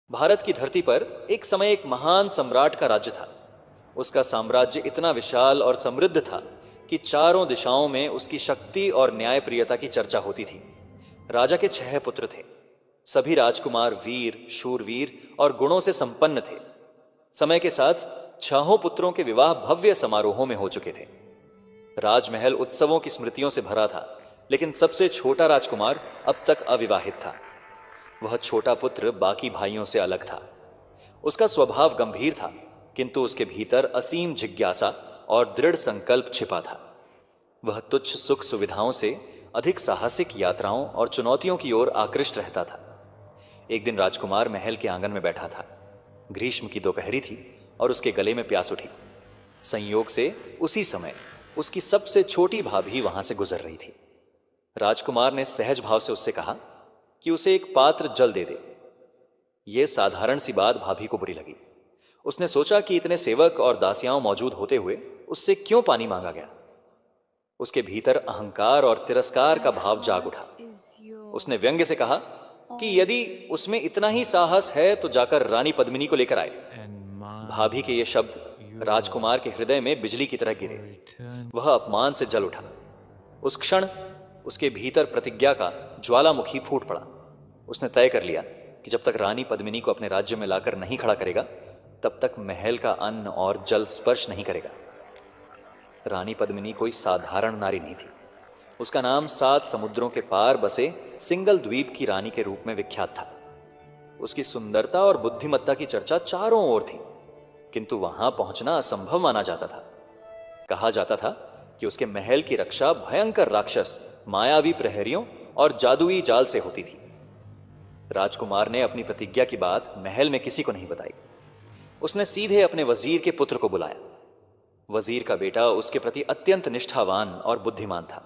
भारत की धरती पर एक समय एक महान सम्राट का राज्य था। उसका साम्राज्य इतना विशाल और समृद्ध था कि चारों दिशाओं में उसकी शक्ति और न्यायप्रियता की चर्चा होती थी। राजा के 6 पुत्र थे। सभी राजकुमार वीर, शूरवीर और गुणों से संपन्न थे। समय के साथ 6 पुत्रों के विवाह भव्य समारोहों में हो चुके थे। राजमहल उत्सवों की स्मृतियों से भरा था, लेकिन सबसे छोटा राजकुमार अब तक अविवाहित था। वह छोटा पुत्र बाकी भाइयों से अलग था। उसका स्वभाव गंभीर था, किंतु उसके भीतर असीम जिज्ञासा और दृढ़ संकल्प छिपा था। वह तुच्छ सुख सुविधाओं से अधिक साहसिक यात्राओं और चुनौतियों की ओर आकृष्ट रहता था। एक दिन राजकुमार महल के आंगन में बैठा था। ग्रीष्म की दोपहरी थी और उसके गले में प्यास उठी। संयोग से उसी समय उसकी सबसे छोटी भाभी वहां से गुजर रही थी। राजकुमार ने सहज भाव से उससे कहा कि उसे एक पात्र जल दे दे। यह साधारण सी बात भाभी को बुरी लगी। उसने सोचा कि इतने सेवक और दासियां मौजूद होते हुए उससे क्यों पानी मांगा गया। उसके भीतर अहंकार और तिरस्कार का भाव जाग उठा। उसने व्यंग्य से कहा कि यदि उसमें इतना ही साहस है तो जाकर रानी पद्मिनी को लेकर आए। भाभी के ये शब्द राजकुमार के हृदय में बिजली की तरह गिरे। वह अपमान से जल उठा। उस क्षण उसके भीतर प्रतिज्ञा का ज्वालामुखी फूट पड़ा। उसने तय कर लिया कि जब तक रानी पद्मिनी को अपने राज्य में लाकर नहीं खड़ा करेगा, तब तक महल का अन्न और जल स्पर्श नहीं करेगा। रानी पद्मिनी कोई साधारण नारी नहीं थी। उसका नाम 7 समुद्रों के पार बसे सिंगल द्वीप की रानी के रूप में विख्यात था। उसकी सुंदरता और बुद्धिमत्ता की चर्चा चारों ओर थी, किंतु वहां पहुंचना असंभव माना जाता था। कहा जाता था कि उसके महल की रक्षा भयंकर राक्षस, मायावी प्रहरियों और जादुई जाल से होती थी। राजकुमार ने अपनी प्रतिज्ञा की बात महल में किसी को नहीं बताई। उसने सीधे अपने वजीर के पुत्र को बुलाया। वजीर का बेटा उसके प्रति अत्यंत निष्ठावान और बुद्धिमान था।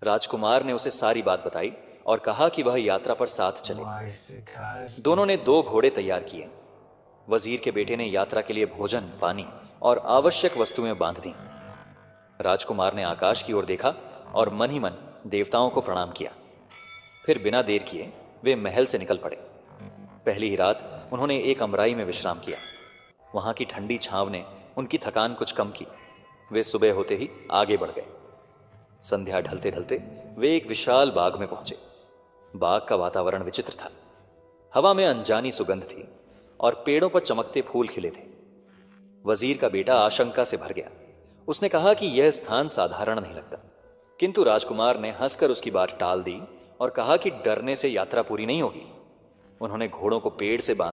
राजकुमार ने उसे सारी बात बताई और कहा कि वह यात्रा पर साथ चले। दोनों ने 2 घोड़े तैयार किए। वजीर के बेटे ने यात्रा के लिए भोजन, पानी और आवश्यक वस्तुएं बांध दी। राजकुमार ने आकाश की ओर देखा और मन ही मन देवताओं को प्रणाम किया। फिर बिना देर किए वे महल से निकल पड़े। पहली ही रात उन्होंने एक अमराई में विश्राम किया। वहां की ठंडी छांव ने उनकी थकान कुछ कम की। वे सुबह होते ही आगे बढ़ गए। संध्या ढलते ढलते वे एक विशाल बाग में पहुंचे। बाग का वातावरण विचित्र था। हवा में अनजानी सुगंध थी और पेड़ों पर चमकते फूल खिले थे। वजीर का बेटा आशंका से भर गया। उसने कहा कि यह स्थान साधारण नहीं लगता, किंतु राजकुमार ने हंसकर उसकी बात टाल दी और कहा कि डरने से यात्रा पूरी नहीं होगी। उन्होंने घोड़ों को पेड़ से बांध